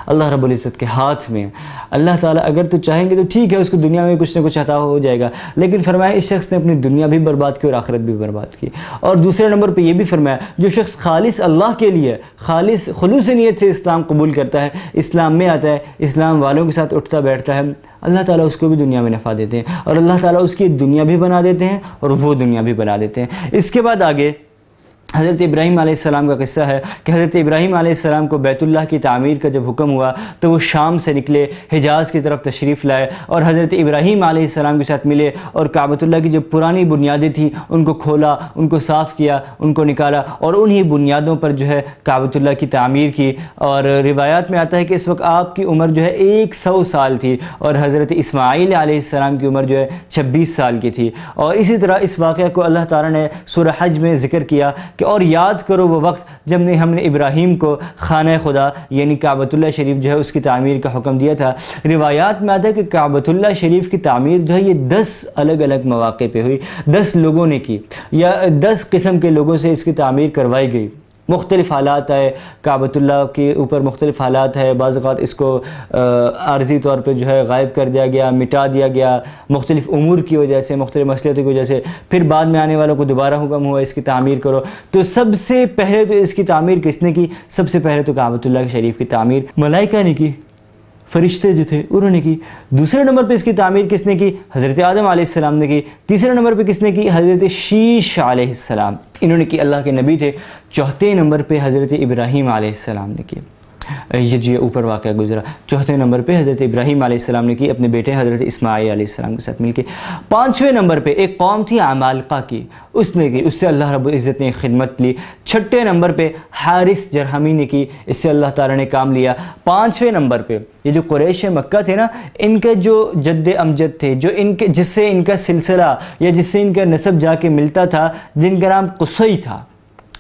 اللہ رب العزت کے ہاتھ میں۔ اللہ تعالیٰ اگر تو چاہیں گے تو ٹھیک ہے، اس کو دنیا میں کچھ نہ کچھ عطا ہو جائے گا، لیکن فرمایا اس شخص نے اپنی دنیا بھی برباد کی اور آخرت بھی برباد کی۔ اور دوسرے نمبر پہ یہ بھی فرمایا جو شخص خالص اللہ کے لیے خالص خلوص نیت سے اسلام قبول کرتا ہے، اسلام میں آتا ہے، اسلام والوں کے ساتھ اٹھتا بیٹھتا ہے، اللہ تعالیٰ اس کو بھی دنیا میں نفع دیتے ہیں، اور اللہ تعالیٰ اس کی دنیا بھی بنا دیتے ہیں اور وہ دنیا بھی بنا دیتے ہیں۔ اس کے بعد آگے حضرت ابراہیم علیہ السلام کا قصہ ہے کہ حضرت ابراہیم علیہ السلام کو بیت اللہ کی تعمیر کا جب حکم ہوا تو وہ شام سے نکلے، حجاز کی طرف تشریف لائے اور حضرت ابراہیم علیہ السلام کے ساتھ ملے، اور کعبۃ اللہ کی جو پرانی بنیادیں تھیں ان کو کھولا، ان کو صاف کیا، ان کو نکالا، اور انہی بنیادوں پر جو ہے کعبۃ اللہ کی تعمیر کی۔ اور روایات میں آتا ہے کہ اس وقت آپ کی عمر جو ہے 100 سال تھی، اور حضرت اسماعیل علیہ السلام کی عمر جو ہے 26 سال کی تھی۔ اور اسی طرح اس واقعہ کو اللہ تعالیٰ نے سورہ حج میں ذکر کیا کہ اور یاد کرو وہ وقت جب ہم نے ابراہیم کو خانہ خدا یعنی کعبۃ اللہ شریف جو ہے اس کی تعمیر کا حکم دیا تھا۔ روایات میں آتا ہے کہ کعبۃ اللہ شریف کی تعمیر جو ہے یہ 10 الگ الگ مواقع پہ ہوئی، 10 لوگوں نے کی، یا 10 قسم کے لوگوں سے اس کی تعمیر کروائی گئی۔ مختلف حالات آئے، کعبۃ اللہ کے اوپر مختلف حالات ہے، بعض اوقات اس کو عارضی طور پہ جو ہے غائب کر دیا گیا، مٹا دیا گیا مختلف امور کی وجہ سے، مختلف مسئلوں کی وجہ سے، پھر بعد میں آنے والوں کو دوبارہ حکم ہوا اس کی تعمیر کرو۔ تو سب سے پہلے تو اس کی تعمیر کس نے کی؟ سب سے پہلے تو کعبۃ اللہ شریف کی تعمیر ملائکہ نے کی، فرشتے جو تھے انہوں نے کی۔ دوسرے نمبر پہ اس کی تعمیر کس نے کی؟ حضرت آدم علیہ السلام نے کی۔ تیسرے نمبر پہ کس نے کی؟ حضرت شیش علیہ السلام، انہوں نے کی، اللہ کے نبی تھے۔ چوتھے نمبر پہ حضرت ابراہیم علیہ السلام نے کی، یہ جو اوپر واقعہ گزرا۔ چوتھے نمبر پہ حضرت ابراہیم علیہ السلام نے کی اپنے بیٹے حضرت اسماعیل علیہ السلام کے ساتھ مل کے۔ پانچویں نمبر پہ ایک قوم تھی عمالقہ کی، اس نے کی، اس سے اللہ رب العزت نے خدمت لی۔ چھٹے نمبر پہ حارث جرہمی نے کی، اس سے اللہ تعالیٰ نے کام لیا۔ پانچویں نمبر پہ یہ جو قریش مکہ تھے نا، ان کے جو جد امجد تھے، جو ان کے جس سے ان کا سلسلہ یا جس سے ان کا نسب جا کے ملتا تھا، جن کا نام قصی تھا،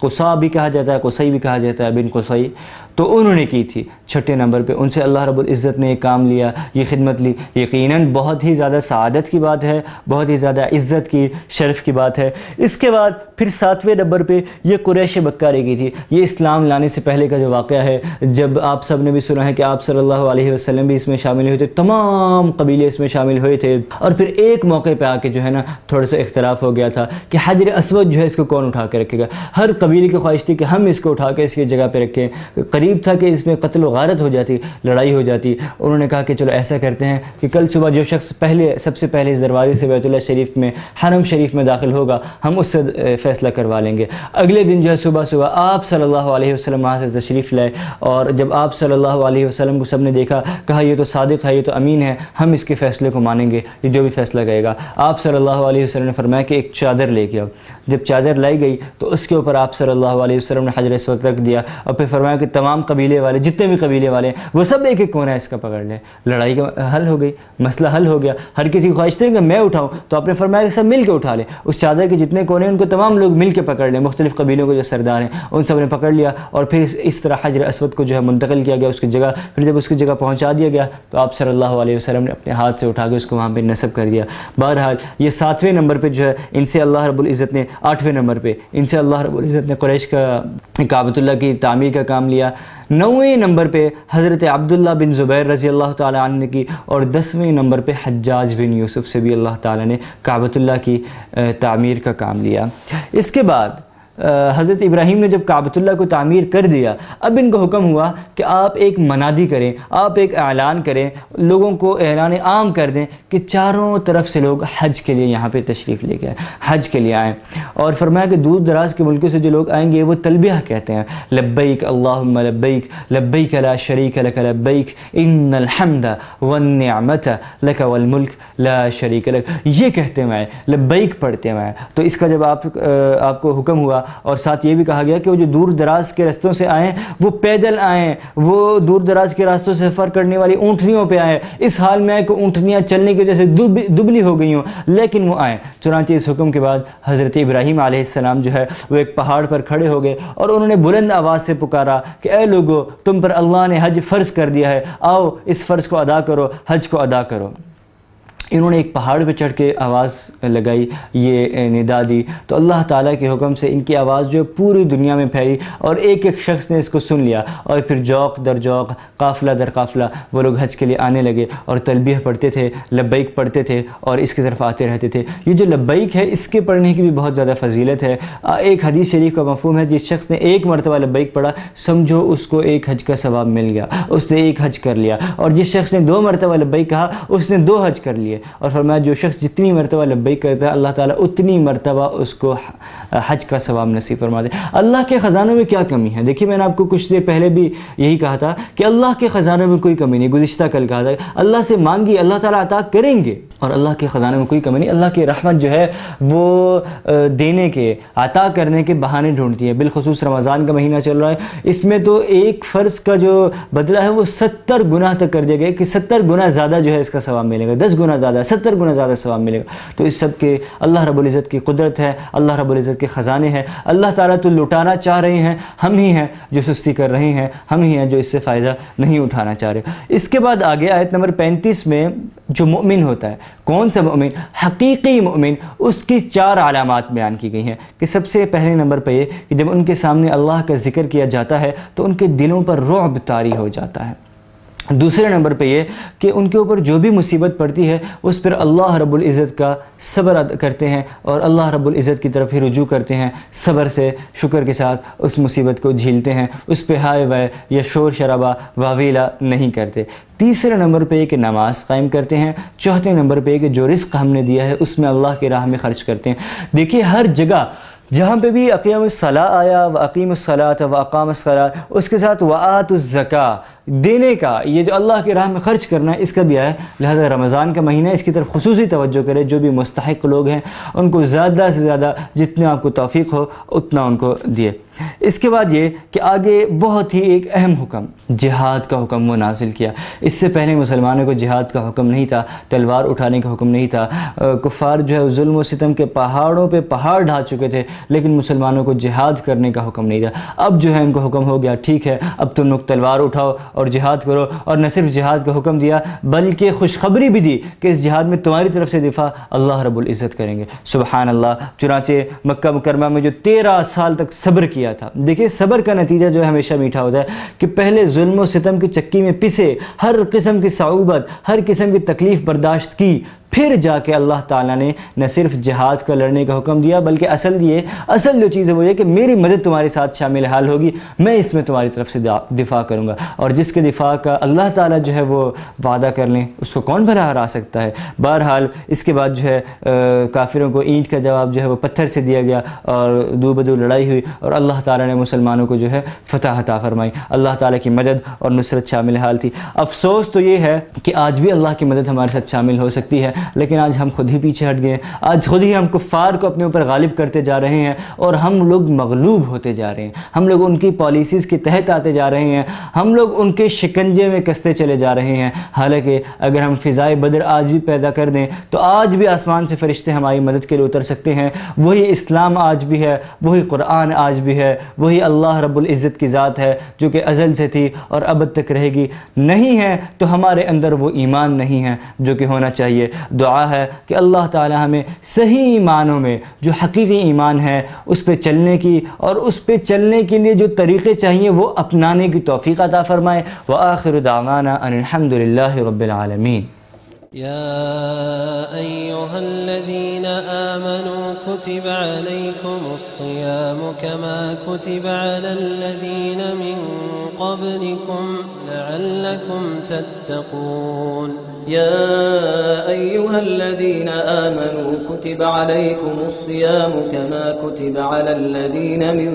قصا بھی کہا جاتا ہے، قصی بھی کہا جاتا ہے، بن قصی، تو انہوں نے کی تھی چھٹے نمبر پہ۔ ان سے اللہ رب العزت نے کام لیا، یہ خدمت لی۔ یقیناً بہت ہی زیادہ سعادت کی بات ہے، بہت ہی زیادہ عزت کی، شرف کی بات ہے۔ اس کے بعد پھر 7ویں نمبر پہ یہ قریش مکہ رہ گئی تھی۔ یہ اسلام لانے سے پہلے کا جو واقعہ ہے، جب آپ سب نے بھی سنا ہے کہ آپ صلی اللہ علیہ وسلم بھی اس میں شامل ہوئے تھے، تمام قبیلے اس میں شامل ہوئے تھے، اور پھر ایک موقع پہ آ کے جو ہے نا تھوڑا سا اختلاف ہو گیا تھا کہ حجر اسود جو ہے اس کو کون اٹھا کے رکھے گا۔ ہر قبیلے کی خواہش تھی کہ ہم اس کو اٹھا کے اس کی جگہ پہ رکھیں۔ قریب قریب تھا کہ اس میں قتل و غارت ہو جاتی، لڑائی ہو جاتی۔ انہوں نے کہا کہ چلو ایسا کرتے ہیں کہ کل صبح جو شخص سب سے پہلے اس دروازے سے بیت اللہ شریف میں حرم شریف میں داخل ہوگا ہم اس سے فیصلہ کروا لیں گے۔ اگلے دن جو ہے صبح آپ صلی اللہ علیہ وسلم وہاں سے تشریف لائے، اور جب آپ صلی اللہ علیہ وسلم کو سب نے دیکھا، کہا یہ تو صادق ہے، یہ تو امین ہے، ہم اس کے فیصلے کو مانیں گے، یہ جو بھی فیصلہ کہے گا۔ آپ صلی اللہ علیہ وسلم نے فرمایا کہ ایک چادر لے کے آؤ۔ جب چادر لائی گئی تو اس کے اوپر آپ صلی اللہ علیہ وسلم نے حجر اسود رکھ دیا، اور پھر فرمایا کہ تمام قبیلے والے، جتنے بھی قبیلے والے ہیں وہ سب ایک ایک کونا اس کا پکڑ لیں۔ لڑائی کا حل ہو گئی، مسئلہ حل ہو گیا۔ ہر کسی کی خواہش تھی کہ میں اٹھاؤں، تو آپ نے فرمایا کہ سب مل کے اٹھا لیں۔ اس چادر کے جتنے کونے ہیں ان کو تمام لوگ مل کے پکڑ لیں، مختلف قبیلوں کے جو سردار ہیں ان سب نے پکڑ لیا، اور پھر اس طرح حجر اسود کو جو ہے منتقل کیا گیا اس کی جگہ۔ پھر جب اس کی جگہ پہنچا دیا گیا تو آپ صلی اللہ علیہ وسلم نے اپنے ہاتھ سے اٹھا کے اس کو وہاں پہ نصب کر دیا۔ بہرحال یہ 7ویں نمبر پہ جو ہے ان سے اللہ رب العزت نے 8ویں نمبر پہ ان سے اللہ رب العزت نے قریش کا کعبۃ اللہ کی تعمیر کا کام لیا۔ 9ویں نمبر پہ حضرت عبداللہ بن زبیر رضی اللہ تعالیٰ عنہ نے کی، اور 10ویں نمبر پہ حجاج بن یوسف سے بھی اللہ تعالیٰ نے کعبۃ اللہ کی تعمیر کا کام لیا۔ اس کے بعد حضرت ابراہیم نے جب کعبۃ اللہ کو تعمیر کر دیا، اب ان کو حکم ہوا کہ آپ ایک منادی کریں، آپ ایک اعلان کریں، لوگوں کو اعلان عام کر دیں کہ چاروں طرف سے لوگ حج کے لیے یہاں پہ تشریف لے کے آئیں، حج کے لیے آئیں۔ اور فرمایا کہ دور دراز کے ملکوں سے جو لوگ آئیں گے وہ تلبیہ کہتے ہیں، لبیک اللہم لبیک لبیک لا شریک لک لبیک ان الحمد والنعمت لک والملک لا شریک لک، یہ کہتے ہوئے آئیں، لبیک پڑھتے ہوئے آئیں۔ تو اس کا جب آپ کو حکم ہوا، اور ساتھ یہ بھی کہا گیا کہ وہ جو دور دراز کے رستوں سے آئیں وہ پیدل آئیں، وہ دور دراز کے راستوں سے سفر کرنے والی اونٹنیوں پہ آئیں، اس حال میں آئیں کہ اونٹنیاں چلنے کی وجہ سے دبلی ہو گئی ہوں، لیکن وہ آئیں۔ چنانچہ اس حکم کے بعد حضرت ابراہیم علیہ السلام جو ہے وہ ایک پہاڑ پر کھڑے ہو گئے، اور انہوں نے بلند آواز سے پکارا کہ اے لوگو، تم پر اللہ نے حج فرض کر دیا ہے، آؤ اس فرض کو ادا کرو، حج کو ادا کرو۔ انہوں نے ایک پہاڑ پہ چڑھ کے آواز لگائی، یہ ندا دی، تو اللہ تعالیٰ کے حکم سے ان کی آواز جو پوری دنیا میں پھیلی، اور ایک ایک شخص نے اس کو سن لیا، اور پھر جوق در جوق، قافلہ در قافلہ وہ لوگ حج کے لیے آنے لگے، اور تلبیہ پڑھتے تھے، لبیک پڑھتے تھے، اور اس کی طرف آتے رہتے تھے۔ یہ جو لبیک ہے اس کے پڑھنے کی بھی بہت زیادہ فضیلت ہے۔ ایک حدیث شریف کا مفہوم ہے، جس شخص نے ایک مرتبہ لبیک پڑھا سمجھو اس کو ایک حج کا ثواب مل گیا، اس نے ایک حج کر لیا، اور جس شخص نے 2 مرتبہ لبیک کہا اس نے 2 حج کر لیے۔ اور فرمایا جو شخص جتنی مرتبہ لبیک کرتا ہے اللہ تعالیٰ اتنی مرتبہ اس کو حج کا ثواب نصیب فرما دے۔ اللہ کے خزانوں میں کیا کمی ہے؟ دیکھیے میں نے آپ کو کچھ دیر پہلے بھی یہی کہا تھا کہ اللہ کے خزانوں میں کوئی کمی نہیں، گزشتہ کل کہا تھا اللہ سے مانگی اللہ تعالیٰ عطا کریں گے، اور اللہ کے خزانوں میں کوئی کمی نہیں۔ اللہ کی رحمت جو ہے وہ دینے کے، عطا کرنے کے بہانے ڈھونڈتی ہے۔ بالخصوص رمضان کا مہینہ چل رہا ہے، اس میں تو ایک فرض کا جو بدلہ ہے وہ 70 گنا تک کر دیا گیا کہ 70 گنا زیادہ جو ہے اس کا ثواب ملے گا، 10 گنا زیادہ، 70 گنا زیادہ ثواب ملے گا۔ تو اس سب کے اللہ رب العزت کی قدرت ہے، اللہ رب العزت کے خزانے ہیں۔ اللہ تعالیٰ تو لٹانا چاہ رہے ہیں، ہم ہی ہیں جو سستی کر رہے ہیں، ہم ہی ہیں جو اس سے فائدہ نہیں اٹھانا چاہ رہے۔ اس کے بعد آگے آیت نمبر 35 میں جو مومن ہوتا ہے، کون سا مومن؟ حقیقی مومن، اس کی 4 علامات بیان کی گئی ہیں کہ سب سے پہلے نمبر پہ یہ کہ جب ان کے سامنے اللہ کا ذکر کیا جاتا ہے تو ان کے دلوں پر رعب طاری ہو جاتا ہے۔ دوسرے نمبر پہ یہ کہ ان کے اوپر جو بھی مصیبت پڑتی ہے اس پر اللہ رب العزت کا صبر کرتے ہیں، اور اللہ رب العزت کی طرف ہی رجوع کرتے ہیں، صبر سے، شکر کے ساتھ اس مصیبت کو جھیلتے ہیں، اس پہ ہائے وائے یا شور شرابہ واویلا نہیں کرتے۔ تیسرے نمبر پہ یہ کہ نماز قائم کرتے ہیں۔ چوتھے نمبر پہ یہ کہ جو رزق ہم نے دیا ہے اس میں اللہ کی راہ میں خرچ کرتے ہیں۔ دیکھیے ہر جگہ جہاں پہ بھی اقیم الصلاۃ آیا، واقیم الصلاۃ واقام الصلاۃ، اس کے ساتھ وآتوا الزکاۃ، دینے کا، یہ جو اللہ کی راہ میں خرچ کرنا ہے اس کا بھی آیا ہے۔ لہذا رمضان کا مہینہ ہے، اس کی طرف خصوصی توجہ کرے، جو بھی مستحق لوگ ہیں ان کو زیادہ سے زیادہ جتنا آپ کو توفیق ہو اتنا ان کو دیے۔ اس کے بعد یہ کہ آگے بہت ہی ایک اہم حکم، جہاد کا حکم وہ نازل کیا۔ اس سے پہلے مسلمانوں کو جہاد کا حکم نہیں تھا، تلوار اٹھانے کا حکم نہیں تھا۔ کفار جو ہے ظلم و ستم کے پہاڑوں پہ پہاڑ ڈھا چکے تھے، لیکن مسلمانوں کو جہاد کرنے کا حکم نہیں تھا۔ اب جو ہے ان کو حکم ہو گیا، ٹھیک ہے اب تم لوگ تلوار اٹھاؤ اور جہاد کرو، اور نہ صرف جہاد کا حکم دیا بلکہ خوشخبری بھی دی کہ اس جہاد میں تمہاری طرف سے دفاع اللہ رب العزت کریں گے۔ سبحان اللہ۔ چنانچہ مکہ مکرمہ میں جو 13 سال تک صبر کیا تھا، دیکھیں صبر کا نتیجہ جو ہے ہمیشہ میٹھا ہوتا ہے کہ پہلے ظلم و ستم کی چکی میں پسے، ہر قسم کی صعوبت، ہر قسم کی تکلیف برداشت کی، پھر جا کے اللہ تعالیٰ نے نہ صرف جہاد کا لڑنے کا حکم دیا بلکہ اصل جو چیز ہے وہ یہ کہ میری مدد تمہارے ساتھ شامل حال ہوگی، میں اس میں تمہاری طرف سے دفاع کروں گا، اور جس کے دفاع کا اللہ تعالیٰ جو ہے وہ وعدہ کر لیں اس کو کون بھلا ہرا سکتا ہے۔ بہرحال اس کے بعد جو ہے کافروں کو اینٹ کا جواب جو ہے وہ پتھر سے دیا گیا اور دو بدو لڑائی ہوئی، اور اللہ تعالیٰ نے مسلمانوں کو جو ہے فتح عطا فرمائی، اللہ تعالیٰ کی مدد اور نصرت شامل حال تھی۔ افسوس تو یہ ہے کہ آج بھی اللہ کی مدد ہمارے ساتھ شامل ہو سکتی ہے، لیکن آج ہم خود ہی پیچھے ہٹ گئے ہیں، آج خود ہی ہم کفار کو اپنے اوپر غالب کرتے جا رہے ہیں اور ہم لوگ مغلوب ہوتے جا رہے ہیں، ہم لوگ ان کی پالیسیز کے تحت آتے جا رہے ہیں، ہم لوگ ان کے شکنجے میں کستے چلے جا رہے ہیں۔ حالانکہ اگر ہم فضائے بدر آج بھی پیدا کر دیں تو آج بھی آسمان سے فرشتے ہماری مدد کے لیے اتر سکتے ہیں، وہی اسلام آج بھی ہے، وہی قرآن آج بھی ہے، وہی اللہ رب العزت کی ذات ہے جو کہ ازل سے تھی اور ابد تک رہے گی۔ نہیں ہے تو ہمارے اندر وہ ایمان نہیں ہے جو کہ ہونا چاہیے۔ دعا ہے کہ اللہ تعالی ہمیں صحیح ایمانوں میں جو حقیقی ایمان ہے اس پہ چلنے کی اور اس پہ چلنے کے لیے جو طریقے چاہیے وہ اپنانے کی توفیق عطا فرمائے۔ وآخر دعوانا ان الحمد للہ رب العالمین۔ يا أيها الذين آمنوا كتب عليكم الصيام كما كتب على الذين من قبلكم لعلكم تتقون يا أيها الذين آمنوا كتب عليكم الصيام كما كتب على الذين من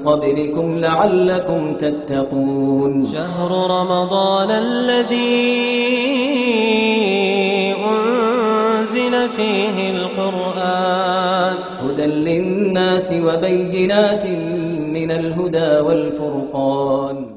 قبلكم لعلكم تتقون شهر رمضان الذي أنزل فيه القرآن هدى للناس وبينات من الهدى والفرقان